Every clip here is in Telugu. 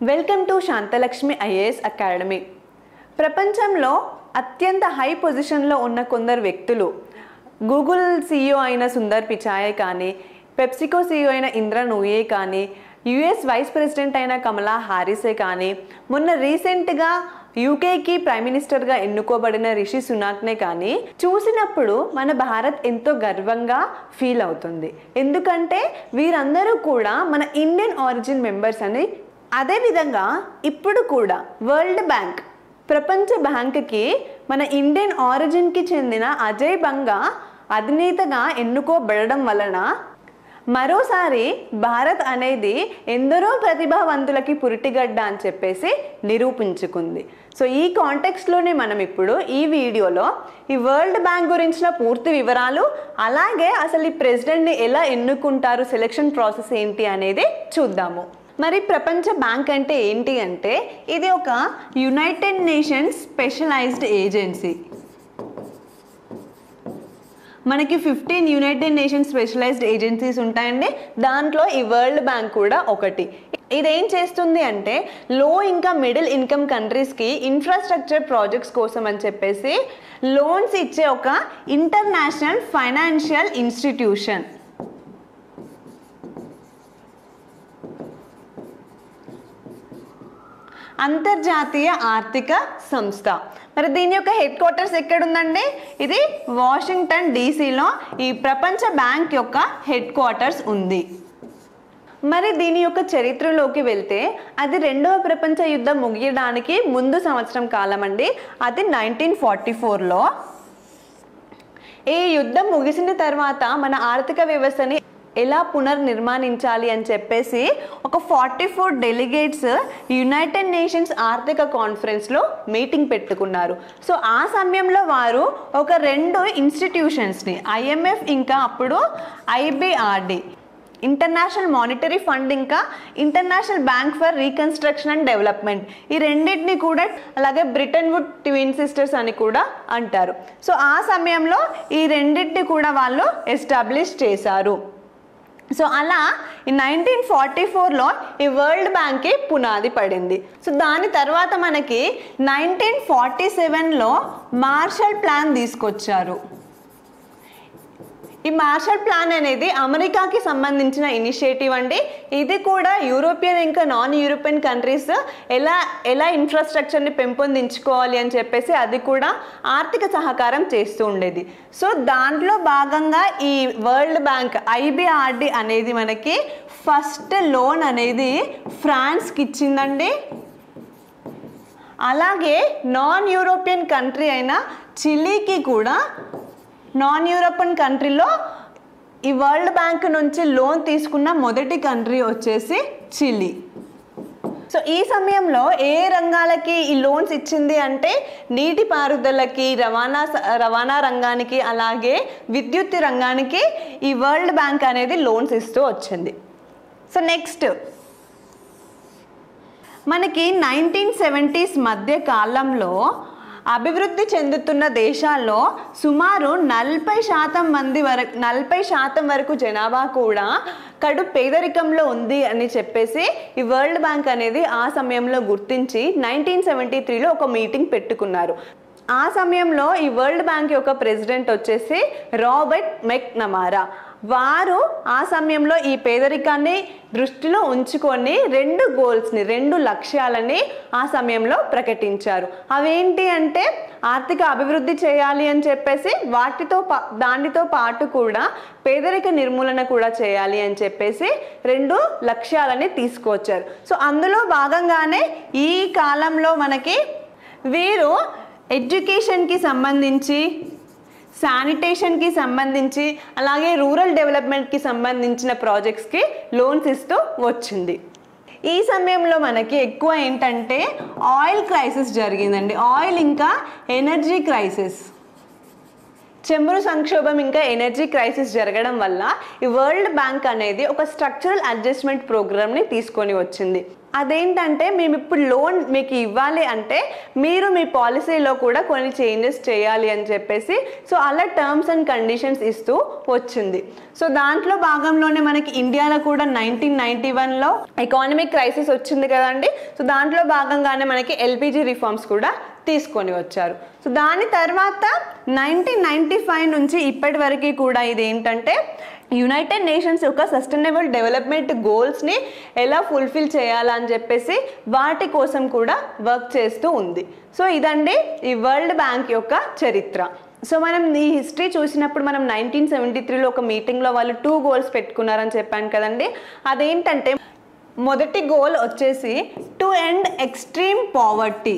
Welcome to Shantalakshmi IAS academy. ప్రపంచంలో అత్యంత హై పొజిషన్లో ఉన్న కొందరు వ్యక్తులు, గూగుల్ సీఈఓ అయిన సుందర్ పిచాయ్ కానీ, పెప్సికో సీఈఓ అయిన ఇంద్ర నూయే కానీ, యుఎస్ వైస్ ప్రెసిడెంట్ అయిన కమలా హారిసే కానీ, మొన్న రీసెంట్గా యూకేకి ప్రైమ్ మినిస్టర్గా ఎన్నుకోబడిన రిషి సునాక్నే కానీ చూసినప్పుడు మన భారత్ ఎంతో గర్వంగా ఫీల్ అవుతుంది. ఎందుకంటే వీరందరూ కూడా మన ఇండియన్ ఆరిజిన్ మెంబర్స్ అని. అదేవిధంగా ఇప్పుడు కూడా వరల్డ్ బ్యాంక్, ప్రపంచ బ్యాంక్కి మన ఇండియన్ ఆరిజిన్కి చెందిన అజయ్ బంగా అధినేతగా ఎన్నుకోబడడం వలన మరోసారి భారత్ అనేది ఎందరో ప్రతిభావంతులకి పురిటిగడ్డ అని చెప్పేసి నిరూపించుకుంది. సో ఈ కాంటెక్స్ట్లోనే మనం ఇప్పుడు ఈ వీడియోలో ఈ వరల్డ్ బ్యాంక్ గురించిన పూర్తి వివరాలు, అలాగే అసలు ఈ ప్రెసిడెంట్ని ఎలా ఎన్నుకుంటారు, సెలెక్షన్ ప్రాసెస్ ఏంటి అనేది చూద్దాము. మరి ప్రపంచ బ్యాంక్ అంటే ఏంటి అంటే, ఇది ఒక యునైటెడ్ నేషన్స్ స్పెషలైజ్డ్ ఏజెన్సీ. మనకి 15 యునైటెడ్ నేషన్స్ స్పెషలైజ్డ్ ఏజెన్సీస్ ఉంటాయండి. దాంట్లో ఈ వరల్డ్ బ్యాంక్ కూడా ఒకటి. ఇదేం చేస్తుంది అంటే లో ఇంకా మిడిల్ ఇన్కమ్ కంట్రీస్కి ఇన్ఫ్రాస్ట్రక్చర్ ప్రాజెక్ట్స్ కోసం అని చెప్పేసి లోన్స్ ఇచ్చే ఒక ఇంటర్నేషనల్ ఫైనాన్షియల్ ఇన్స్టిట్యూషన్. అంతర్జాతీయ ఆర్థిక సంస్థ. మరి దీని యొక్క హెడ్ క్వార్టర్స్ ఎక్కడుందండి? ఇది వాషింగ్టన్ డీసీలో ఈ ప్రపంచ బ్యాంక్ యొక్క హెడ్ క్వార్టర్స్ ఉంది. మరి దీని యొక్క చరిత్రలోకి వెళ్తే అది రెండవ ప్రపంచ యుద్ధం ముగియడానికి ముందు సంవత్సరం కాలం అండి. అది 1944లో. ఈ యుద్ధం ముగిసిన తర్వాత మన ఆర్థిక వ్యవస్థని ఎలా పునర్నిర్మాణించాలి అని చెప్పేసి ఒక 44 డెలిగేట్స్ యునైటెడ్ నేషన్స్ ఆర్థిక కాన్ఫరెన్స్లో మీటింగ్ పెట్టుకున్నారు. సో ఆ సమయంలో వారు ఒక 2 ఇన్స్టిట్యూషన్స్ని, ఐఎంఎఫ్ ఇంకా అప్పుడు ఐబిఆర్డి, ఇంటర్నేషనల్ మానిటరీ ఫండ్ ఇంకా international bank for reconstruction and development, ఈ రెండింటిని కూడా, అలాగే బ్రిటన్ వుడ్ ట్విన్ సిస్టర్స్ అని కూడా అంటారు. సో ఆ సమయంలో ఈ రెండింటిని కూడా వాళ్ళు ఎస్టాబ్లిష్ చేశారు. సో అలా ఈ 1944లో ఈ వరల్డ్ బ్యాంక్కి పునాది పడింది. సో దాని తర్వాత మనకి 1947లో మార్షల్ ప్లాన్ తీసుకొచ్చారు. ఈ మార్షల్ ప్లాన్ అనేది అమెరికాకి సంబంధించిన ఇనిషియేటివ్ అండి. ఇది కూడా యూరోపియన్ ఇంకా నాన్ యూరోపియన్ కంట్రీస్ ఎలా ఇన్ఫ్రాస్ట్రక్చర్ని పెంపొందించుకోవాలి అని చెప్పేసి అది కూడా ఆర్థిక సహకారం చేస్తూ ఉండేది. సో దాంట్లో భాగంగా ఈ వరల్డ్ బ్యాంక్ ఐబిఆర్డి అనేది మనకి ఫస్ట్ లోన్ అనేది ఫ్రాన్స్కి ఇచ్చిందండి. అలాగే నాన్ యూరోపియన్ కంట్రీ అయిన చిలీకి కూడా, నాన్ యూరోపియన్ కంట్రీలో ఈ వరల్డ్ బ్యాంక్ నుంచి లోన్ తీసుకున్న మొదటి కంట్రీ వచ్చేసి చిలీ. సో ఈ సమయంలో ఏ రంగాలకి ఈ లోన్స్ ఇచ్చింది అంటే నీటిపారుదలకి, రవాణా రంగానికి, అలాగే విద్యుత్ రంగానికి ఈ వరల్డ్ బ్యాంక్ అనేది లోన్స్ ఇస్తూ వచ్చింది. సో నెక్స్ట్ మనకి 1970s మధ్య కాలంలో అభివృద్ధి చెందుతున్న దేశాల్లో సుమారు 40% వరకు జనాభా కూడా కడు పేదరికంలో ఉంది అని చెప్పేసి ఈ వరల్డ్ బ్యాంక్ అనేది ఆ సమయంలో గుర్తించి 1973లో ఒక మీటింగ్ పెట్టుకున్నారు. ఆ సమయంలో ఈ వరల్డ్ బ్యాంక్ యొక్క ప్రెసిడెంట్ వచ్చేసి రాబర్ట్ మెక్నమారా. వారు ఆ సమయంలో ఈ పేదరికాన్ని దృష్టిలో ఉంచుకొని 2 లక్ష్యాలని ఆ సమయంలో ప్రకటించారు. అవేంటి అంటే ఆర్థిక అభివృద్ధి చేయాలి అని చెప్పేసి, దానితో పాటు కూడా పేదరిక నిర్మూలన కూడా చేయాలి అని చెప్పేసి 2 లక్ష్యాలని తీసుకొచ్చారు. సో అందులో భాగంగానే ఈ కాలంలో మనకి వీరు ఎడ్యుకేషన్కి సంబంధించి, శానిటేషన్కి సంబంధించి, అలాగే రూరల్ డెవలప్మెంట్కి సంబంధించిన ప్రాజెక్ట్స్కి లోన్స్ ఇస్తూ వచ్చింది. ఈ సమయంలో మనకి ఎక్కువ ఏంటంటే ఆయిల్ క్రైసిస్ జరిగిందండి. ఆయిల్ ఇంకా ఎనర్జీ క్రైసిస్ చెంబురు సంక్షోభం ఇంకా ఎనర్జీ క్రైసిస్ జరగడం వల్ల ఈ వరల్డ్ బ్యాంక్ అనేది ఒక స్ట్రక్చరల్ అడ్జస్ట్మెంట్ ప్రోగ్రామ్ని తీసుకొని వచ్చింది. అదేంటంటే మేము ఇప్పుడు లోన్ మీకు ఇవ్వాలి అంటే మీరు మీ పాలసీలో కూడా కొన్ని చేంజెస్ చేయాలి అని చెప్పేసి సో అలా టర్మ్స్ అండ్ కండిషన్స్ ఇస్తూ వచ్చింది. సో దాంట్లో భాగంలోనే మనకి ఇండియాలో కూడా 1991లో ఎకానమిక్ క్రైసిస్ వచ్చింది కదండి. సో దాంట్లో భాగంగానే మనకి ఎల్పిజి రిఫార్మ్స్ కూడా తీసుకొని వచ్చారు. సో దాని తర్వాత 1995 నుంచి ఇప్పటి వరకు కూడా ఇది ఏంటంటే యునైటెడ్ నేషన్స్ యొక్క సస్టైనబుల్ డెవలప్మెంట్ గోల్స్ని ఎలా ఫుల్ఫిల్ చేయాలని చెప్పేసి వాటి కోసం కూడా వర్క్ చేస్తూ ఉంది. సో ఇదండి ఈ వరల్డ్ బ్యాంక్ యొక్క చరిత్ర. సో మనం ఈ హిస్టరీ చూసినప్పుడు మనం 1973లో ఒక మీటింగ్లో వాళ్ళు 2 గోల్స్ పెట్టుకున్నారని చెప్పాను కదండి. అదేంటంటే మొదటి గోల్ వచ్చేసి టు ఎండ్ ఎక్స్ట్రీమ్ పావర్టీ.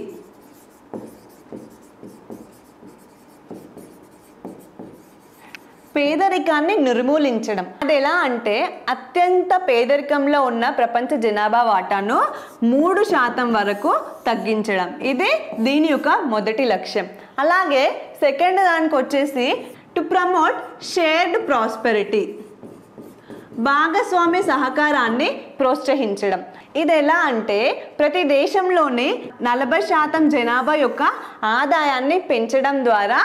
పేదరికాన్ని నిర్మూలించడం. అది ఎలా అంటే అత్యంత పేదరికంలో ఉన్న ప్రపంచ జనాభా వాటాను 3% వరకు తగ్గించడం. ఇది దీని యొక్క మొదటి లక్ష్యం. అలాగే సెకండ్ దానికి వచ్చేసి టు ప్రమోట్ షేర్డ్ ప్రాస్పెరిటీ, భాగస్వామ్య సహకారాన్ని ప్రోత్సహించడం. ఇది ఎలా అంటే ప్రతి దేశంలోని 40% జనాభా యొక్క ఆదాయాన్ని పెంచడం ద్వారా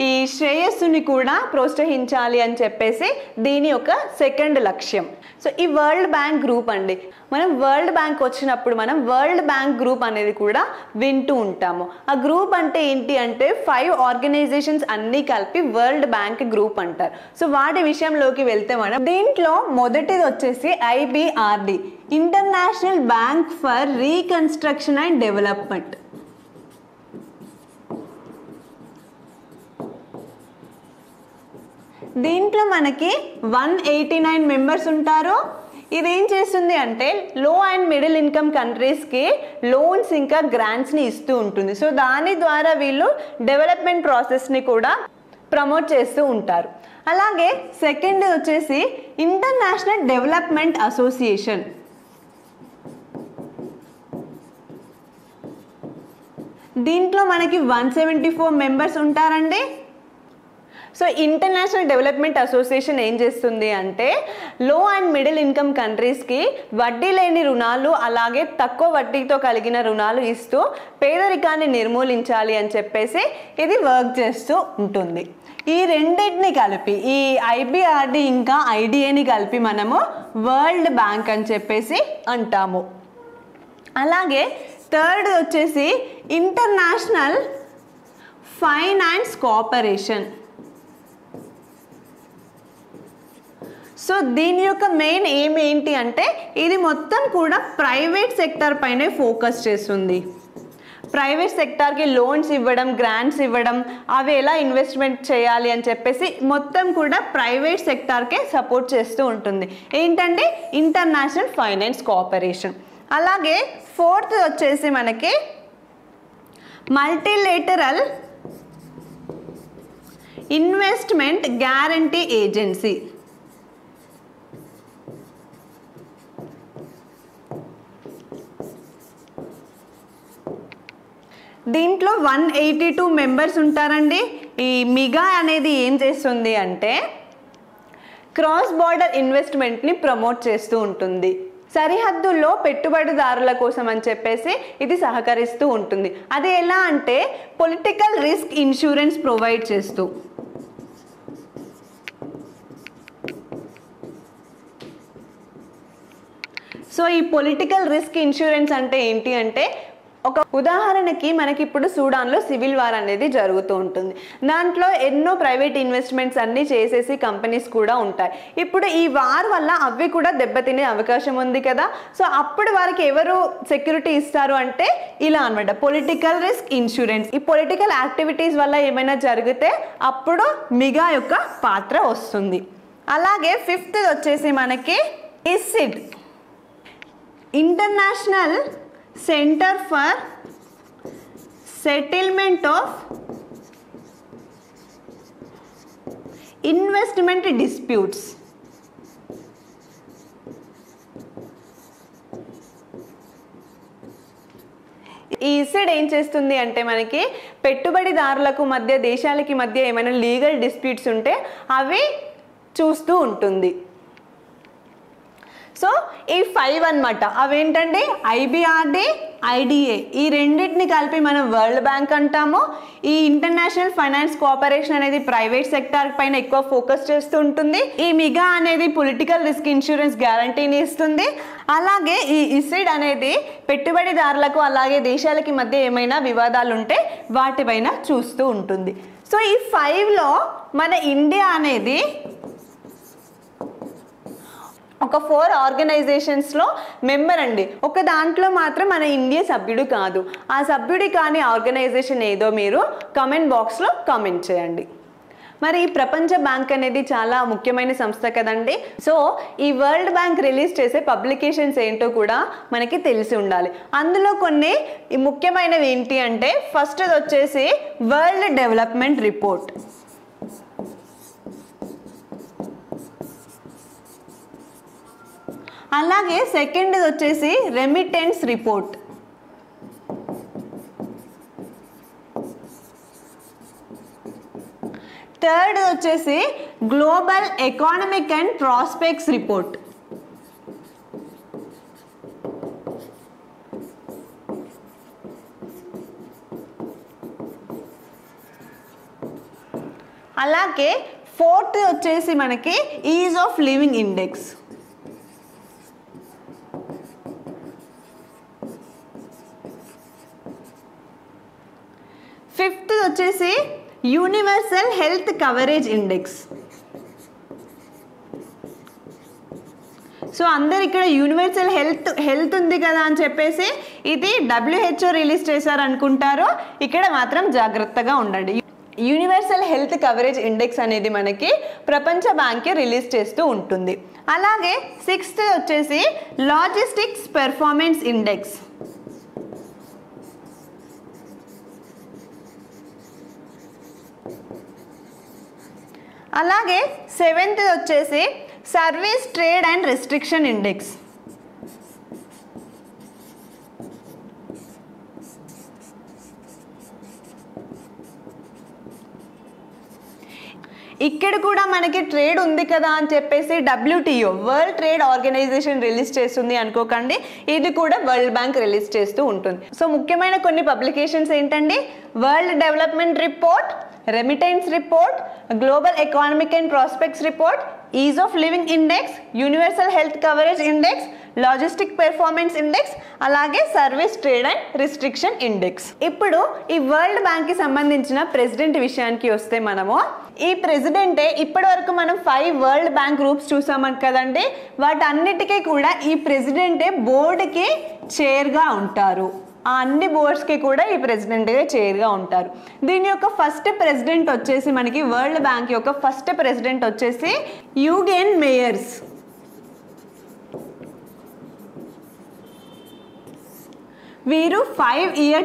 ఈ శ్రేయస్సుని కూడా ప్రోత్సహించాలి అని చెప్పేసి దీని యొక్క సెకండ్ లక్ష్యం. సో ఈ వరల్డ్ బ్యాంక్ గ్రూప్ అండి, మనం వరల్డ్ బ్యాంక్ వచ్చినప్పుడు మనం వరల్డ్ బ్యాంక్ గ్రూప్ అనేది కూడా వింటూ ఉంటాము. ఆ గ్రూప్ అంటే ఏంటి అంటే 5 ఆర్గనైజేషన్స్ అన్నీ కలిపి వరల్డ్ బ్యాంక్ గ్రూప్ అంటారు. సో వాటి విషయంలోకి వెళ్తే మనం దీంట్లో మొదటిది వచ్చేసి IBRD, international bank for reconstruction and development. దీంట్లో మనకి 189 మెంబర్స్ ఉంటారు. ఇదేం చేస్తుంది అంటే లో అండ్ మిడిల్ ఇన్కమ్ కంట్రీస్కి లోన్స్ ఇంకా గ్రాంట్స్ని ఇస్తూ ఉంటుంది. సో దాని ద్వారా వీళ్ళు డెవలప్మెంట్ ప్రాసెస్ని కూడా ప్రమోట్ చేస్తూ ఉంటారు. అలాగే సెకండ్ వచ్చేసి ఇంటర్నేషనల్ డెవలప్మెంట్ అసోసియేషన్. దీంట్లో మనకి 174 మెంబర్స్ ఉంటారండి. సో ఇంటర్నేషనల్ డెవలప్మెంట్ అసోసియేషన్ ఏం చేస్తుంది అంటే లో అండ్ మిడిల్ ఇన్కమ్ కంట్రీస్కి వడ్డీ లేని రుణాలు అలాగే తక్కువ వడ్డీతో కలిగిన రుణాలు ఇస్తూ పేదరికాన్ని నిర్మూలించాలి అని చెప్పేసి ఇది వర్క్ చేస్తూ ఉంటుంది. ఈ రెండింటిని కలిపి ఈ IBRD ఇంకా IDAని కలిపి మనము వరల్డ్ బ్యాంక్ అని చెప్పేసి అంటాము. అలాగే థర్డ్ వచ్చేసి ఇంటర్నేషనల్ ఫైనాన్స్ కోఆపరేషన్. సో దీని యొక్క మెయిన్ ఎయిమ్ ఏంటి అంటే ఇది మొత్తం కూడా ప్రైవేట్ సెక్టర్ పైనే ఫోకస్ చేస్తుంది. ప్రైవేట్ సెక్టార్కి లోన్స్ ఇవ్వడం, గ్రాంట్స్ ఇవ్వడం, అవి ఎలా ఇన్వెస్ట్మెంట్ చేయాలి అని చెప్పేసి మొత్తం కూడా ప్రైవేట్ సెక్టార్కే సపోర్ట్ చేస్తూ ఉంటుంది. ఏంటంటే ఇంటర్నేషనల్ ఫైనాన్స్ కోఆపరేషన్. అలాగే ఫోర్త్ వచ్చేసి మనకి మల్టీలేటరల్ ఇన్వెస్ట్మెంట్ గ్యారంటీ ఏజెన్సీ. దీంట్లో 182 మెంబర్స్ ఉంటారండి. ఈ మిగా అనేది ఏం చేస్తుంది అంటే క్రాస్ బార్డర్ ఇన్వెస్ట్మెంట్ని ప్రమోట్ చేస్తూ ఉంటుంది. సరిహద్దుల్లో పెట్టుబడిదారుల కోసం అని చెప్పేసి ఇది సహకరిస్తూ ఉంటుంది. అది ఎలా అంటే పొలిటికల్ రిస్క్ ఇన్సూరెన్స్ ప్రొవైడ్ చేస్తూ. సో ఈ పొలిటికల్ రిస్క్ ఇన్సూరెన్స్ అంటే ఏంటి అంటే ఒక ఉదాహరణకి మనకి ఇప్పుడు సూడాన్లో సివిల్ వార్ అనేది జరుగుతూ ఉంటుంది. దాంట్లో ఎన్నో ప్రైవేట్ ఇన్వెస్ట్మెంట్స్ అన్నీ చేసేసి కంపెనీస్ కూడా ఉంటాయి. ఇప్పుడు ఈ వార్ వల్ల అవి కూడా దెబ్బతినే అవకాశం ఉంది కదా. సో అప్పుడు వారికి ఎవరు సెక్యూరిటీ ఇస్తారు అంటే ఇలా అన్నమాట, పొలిటికల్ రిస్క్ ఇన్సూరెన్స్. ఈ పొలిటికల్ యాక్టివిటీస్ వల్ల ఏమైనా జరిగితే అప్పుడు మిగా యొక్క పాత్ర వస్తుంది. అలాగే ఫిఫ్త్ వచ్చేసి మనకి ISID, international centre for settlement of investment disputes. ఈ ఇసిడ్ ఏం చేస్తుంది అంటే మనకి పెట్టుబడిదారులకు మధ్య దేశాలకి మధ్య ఏమైనా లీగల్ డిస్ప్యూట్స్ ఉంటే అవి చూస్తూ ఉంటుంది. సో ఈ 5 అన్నమాట. అవేంటండి IBRD, IDA ఈ రెండింటిని కలిపి మనం వరల్డ్ బ్యాంక్ అంటాము. ఈ ఇంటర్నేషనల్ ఫైనాన్స్ కోఆపరేషన్ అనేది ప్రైవేట్ సెక్టార్ పైన ఎక్కువ ఫోకస్ చేస్తూ ఉంటుంది. ఈ మిగా అనేది పొలిటికల్ రిస్క్ ఇన్సూరెన్స్ గ్యారంటీని ఇస్తుంది. అలాగే ఈ ఇసిడ్ అనేది పెట్టుబడిదారులకు అలాగే దేశాలకి మధ్య ఏమైనా వివాదాలు ఉంటే వాటిపైన చూస్తూ ఉంటుంది. సో ఈ 5లో మన ఇండియా అనేది ఒక 4 ఆర్గనైజేషన్స్లో మెంబర్ అండి. ఒక దాంట్లో మాత్రం మన ఇండియా సభ్యుడు కాదు. ఆ సభ్యుడి కానీ ఆర్గనైజేషన్ ఏదో మీరు కామెంట్ బాక్స్లో కామెంట్ చేయండి. మరి ఈ ప్రపంచ బ్యాంక్ అనేది చాలా ముఖ్యమైన సంస్థ కదండి. సో ఈ వరల్డ్ బ్యాంక్ రిలీజ్ చేసే పబ్లికేషన్స్ ఏంటో కూడా మనకి తెలిసి ఉండాలి. అందులో కొన్ని ముఖ్యమైనవి ఏంటి అంటే ఫస్ట్ వచ్చేసి వరల్డ్ డెవలప్మెంట్ రిపోర్ట్, అలాగే సెకండ్ వచ్చేసి రెమిటెన్స్ రిపోర్ట్, థర్డ్ వచ్చేసి global economic and prospects report, అలాగే ఫోర్త్ వచ్చేసి మనకి ease of living index, fifth వచ్చేసి universal health coverage index. So అందరు ఇక్కడ యూనివర్సల్ హెల్త్ ఉంది కదా అని చెప్పేసి ఇది WHO రిలీజ్ చేశారు అనుకుంటారు. ఇక్కడ మాత్రం జాగ్రత్తగా ఉండండి. యూనివర్సల్ హెల్త్ కవరేజ్ ఇండెక్స్ అనేది మనకి ప్రపంచ బ్యాంక్ రిలీజ్ చేస్తూ ఉంటుంది. అలాగే సిక్స్త్ వచ్చేసి లాజిస్టిక్స్ పెర్ఫార్మెన్స్ ఇండెక్స్, అలాగే సెవెంత్ వచ్చేసి service trade and restriction index, ఇక్కడ కూడా మనకి ట్రేడ్ ఉంది కదా అని చెప్పేసి WTO world trade organisation release చేస్తుంది అనుకోకండి, ఇది కూడా వరల్డ్ బ్యాంక్ రిలీజ్ చేస్తూ ఉంటుంది. సో ముఖ్యమైన కొన్ని పబ్లికేషన్స్ ఏంటండి, world development report, remittance report, global economic and prospects report, ease of living index, universal health coverage index, logistic performance index, అలాగే service trade and restriction index. ఇప్పుడు ఈ వరల్డ్ బ్యాంక్ కి సంబంధించిన ప్రెసిడెంట్ విషయానికి వస్తే మనము ఈ ప్రెసిడెంటే ఇప్పటి వరకు మనం 5 వరల్డ్ బ్యాంక్ గ్రూప్స్ చూసాం కదండి, వాటన్నిటికీ కూడా ఈ ప్రెసిడెంటే బోర్డుకి చైర్గా ఉంటారు. ఆ అన్ని బోర్డ్స్కి కూడా ఈ ప్రెసిడెంట్గా చైర్గా ఉంటారు. దీని యొక్క ఫస్ట్ ప్రెసిడెంట్ వచ్చేసి మనకి వరల్డ్ బ్యాంక్ యొక్క ఫస్ట్ ప్రెసిడెంట్ వచ్చేసి యూగెన్ మేయర్స్. వీరు 5-year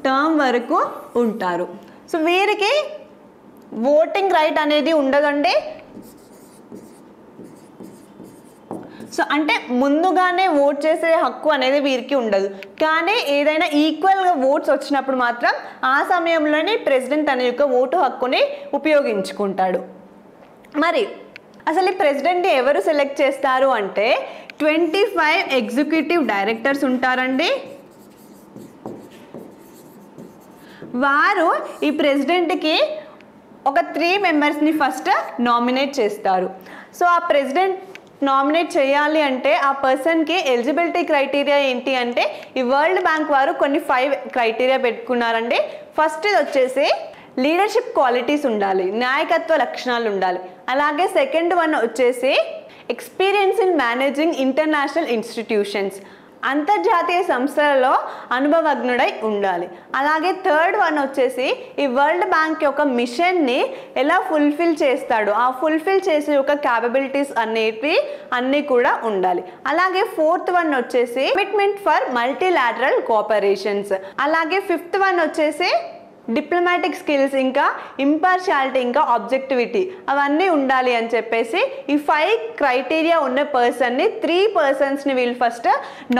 టర్మ్ వరకు ఉంటారు. సో వీరికి ఓటింగ్ రైట్ అనేది ఉండదండి. సో అంటే ముందుగానే ఓట్ చేసే హక్కు అనేది వీరికి ఉండదు. కానీ ఏదైనా ఈక్వల్గా ఓట్స్ వచ్చినప్పుడు మాత్రం ఆ సమయంలోనే ప్రెసిడెంట్ అనే యొక్క ఓటు హక్కుని ఉపయోగించుకుంటాడు. మరి అసలు ఈ ప్రెసిడెంట్ ఎవరు సెలెక్ట్ చేస్తారు అంటే 25 ఎగ్జిక్యూటివ్ డైరెక్టర్స్ ఉంటారండి. వారు ఈ ప్రెసిడెంట్కి ఒక 3 మెంబర్స్ని ఫస్ట్ నామినేట్ చేస్తారు. సో ఆ ప్రెసిడెంట్ నామినేట్ చేయాలి అంటే ఆ పర్సన్కి ఎలిజిబిలిటీ క్రైటీరియా ఏంటి అంటే ఈ వరల్డ్ బ్యాంక్ వారు కొన్ని 5 క్రైటీరియా పెట్టుకున్నారండి. ఫస్ట్ వచ్చేసి లీడర్షిప్ క్వాలిటీస్ ఉండాలి, నాయకత్వ లక్షణాలు ఉండాలి. అలాగే సెకండ్ వన్ వచ్చేసి experience in managing international institutions, అంతర్జాతీయ సంస్థలలో అనుభవజ్ఞుడై ఉండాలి. అలాగే థర్డ్ వన్ వచ్చేసి ఈ వరల్డ్ బ్యాంక్ యొక్క మిషన్ని ఎలా ఫుల్ఫిల్ చేస్తాడు, ఆ ఫుల్ఫిల్ చేసే యొక్క క్యాపబిలిటీస్ అనేవి అన్నీ కూడా ఉండాలి. అలాగే ఫోర్త్ వన్ వచ్చేసి కమిట్మెంట్ ఫర్ మల్టీలాటరల్ కోఆపరేషన్స్. అలాగే ఫిఫ్త్ వన్ వచ్చేసి డిప్లొమాటిక్ స్కిల్స్, ఇంకా ఇంపార్షియాలిటీ, ఇంకా ఆబ్జెక్టివిటీ అవన్నీ ఉండాలి అని చెప్పేసి ఈ 5 క్రైటీరియా ఉన్న పర్సన్ని 3 పర్సన్స్ని వీళ్ళు ఫస్ట్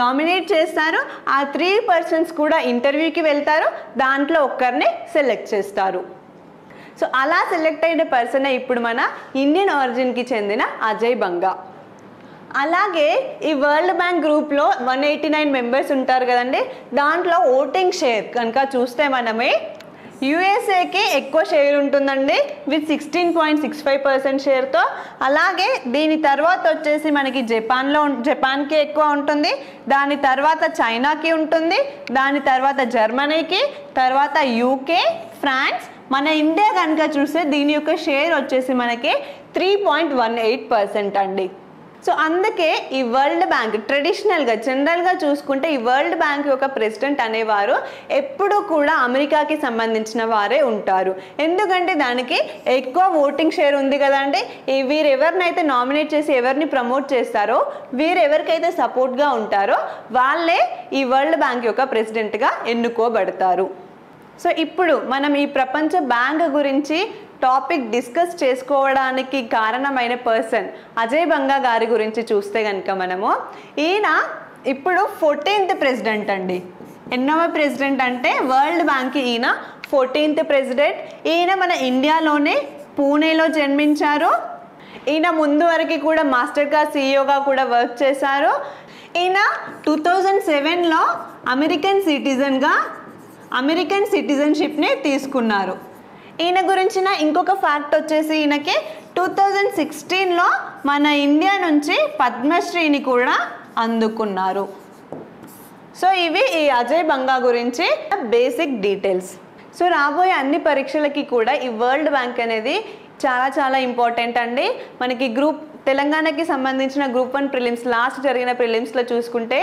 నామినేట్ చేస్తారు. ఆ 3 పర్సన్స్ కూడా ఇంటర్వ్యూకి వెళ్తారు, దాంట్లో ఒక్కరిని సెలెక్ట్ చేస్తారు. సో అలా సెలెక్ట్ అయిన పర్సన్ ఇప్పుడు మన ఇండియన్ ఆరిజిన్కి చెందిన అజయ్ బంగా. అలాగే ఈ వరల్డ్ బ్యాంక్ గ్రూప్లో 189 మెంబర్స్ ఉంటారు కదండి, దాంట్లో ఓటింగ్ షేర్ కనుక చూస్తే మనమే యుఎస్ఏకి ఎక్కువ షేర్ ఉంటుందండి విత్ 16.65% షేర్తో. అలాగే దీని తర్వాత వచ్చేసి మనకి జపాన్కి ఎక్కువ ఉంటుంది, దాని తర్వాత చైనాకి ఉంటుంది, దాని తర్వాత జర్మనీకి, తర్వాత యూకే, ఫ్రాన్స్. మన ఇండియా కనుక చూస్తే దీని యొక్క షేర్ వచ్చేసి మనకి 3.18% అండి. సో అందుకే ఈ వరల్డ్ బ్యాంక్ ట్రెడిషనల్గా జనరల్గా చూసుకుంటే ఈ వరల్డ్ బ్యాంక్ యొక్క ప్రెసిడెంట్ అనేవారు ఎప్పుడూ కూడా అమెరికాకి సంబంధించిన వారే ఉంటారు. ఎందుకంటే దానికి ఎక్కువ ఓటింగ్ షేర్ ఉంది కదండి. వీరు ఎవరినైతే నామినేట్ చేసి ఎవరిని ప్రమోట్ చేస్తారో, వీరు ఎవరికైతే సపోర్ట్గా ఉంటారో వాళ్ళే ఈ వరల్డ్ బ్యాంక్ యొక్క ప్రెసిడెంట్గా ఎన్నుకోబడతారు. సో ఇప్పుడు మనం ఈ ప్రపంచ బ్యాంక్ గురించి టాపిక్ డిస్కస్ చేసుకోవడానికి కారణమైన పర్సన్ అజయ్ బంగా గారి గురించి చూస్తే కనుక మనము ఈయన ఇప్పుడు 14th ప్రెసిడెంట్ అండి. ఎన్నవ ప్రెసిడెంట్ అంటే వరల్డ్ బ్యాంక్ ఈయన 14th ప్రెసిడెంట్. ఈయన మన ఇండియాలోనే పూణేలో జన్మించారు. ఈయన ముందు వరకు కూడా మాస్టర్ క్లాస్ సిఇఓగా కూడా వర్క్ చేశారు. ఈయన 2007లో అమెరికన్ సిటిజన్షిప్ని తీసుకున్నారు. ఈయన గురించిన ఇంకొక ఫ్యాక్ట్ వచ్చేసి ఈయనకి 2016లో మన ఇండియా నుంచి పద్మశ్రీని కూడా అందుకున్నారు. సో ఇవి ఈ అజయ్ బంగా గురించి బేసిక్ డీటెయిల్స్. సో రాబోయే అన్ని పరీక్షలకి కూడా ఈ వరల్డ్ బ్యాంక్ అనేది చాలా చాలా ఇంపార్టెంట్ అండి. మనకి తెలంగాణకి సంబంధించిన గ్రూప్ 1 ప్రిలిమ్స్ లాస్ట్ జరిగిన ప్రిలిమ్స్లో చూసుకుంటే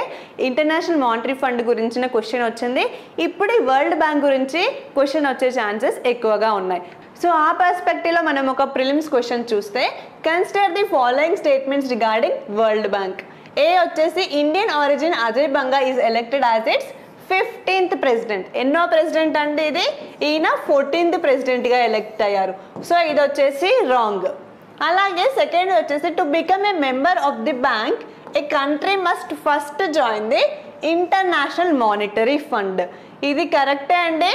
ఇంటర్నేషనల్ మానిటరీ ఫండ్ గురించిన క్వశ్చన్ వచ్చింది. ఇప్పుడు ఈ వరల్డ్ బ్యాంక్ గురించి క్వశ్చన్ వచ్చే ఛాన్సెస్ ఎక్కువగా ఉన్నాయి. సో ఆ పర్స్పెక్టివ్లో మనం ఒక ప్రిలిమ్స్ క్వశ్చన్ చూస్తే consider the following statements regarding world bank. A వచ్చేసి Indian origin Ajay Banga is elected as its 15th president. ఎన్నో ప్రెసిడెంట్ అంటే ఇది, ఈయన 14th ప్రెసిడెంట్గా ఎలెక్ట్ అయ్యారు. సో ఇది వచ్చేసి రాంగ్. అలాగే సెకండ్ వచ్చేసి to become a member of the bank A country must first join the international monetary fund. ఇది కరెక్టే అండి.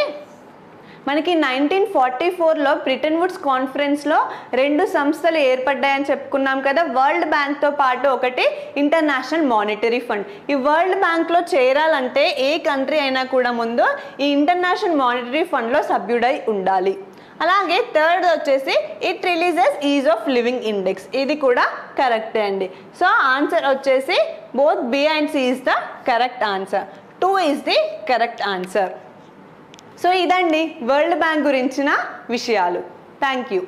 మనకి 1944లో బ్రిటన్ వుడ్స్ కాన్ఫరెన్స్లో 2 సంస్థలు ఏర్పడ్డాయని చెప్పుకున్నాం కదా, వరల్డ్ బ్యాంక్తో పాటు ఒకటి ఇంటర్నేషనల్ మానిటరీ ఫండ్. ఈ వరల్డ్ బ్యాంక్లో చేరాలంటే ఏ కంట్రీ అయినా కూడా ముందు ఈ ఇంటర్నేషనల్ మానిటరీ ఫండ్లో సభ్యుడై ఉండాలి. అలాగే థర్డ్ వచ్చేసి it releases ease of living index. ఇది కూడా కరెక్టే అండి. సో ఆన్సర్ వచ్చేసి both B and C is the correct answer. 2 is the correct answer. So ఇదండి వరల్డ్ బ్యాంక్ గురించిన విషయాలు. Thank you.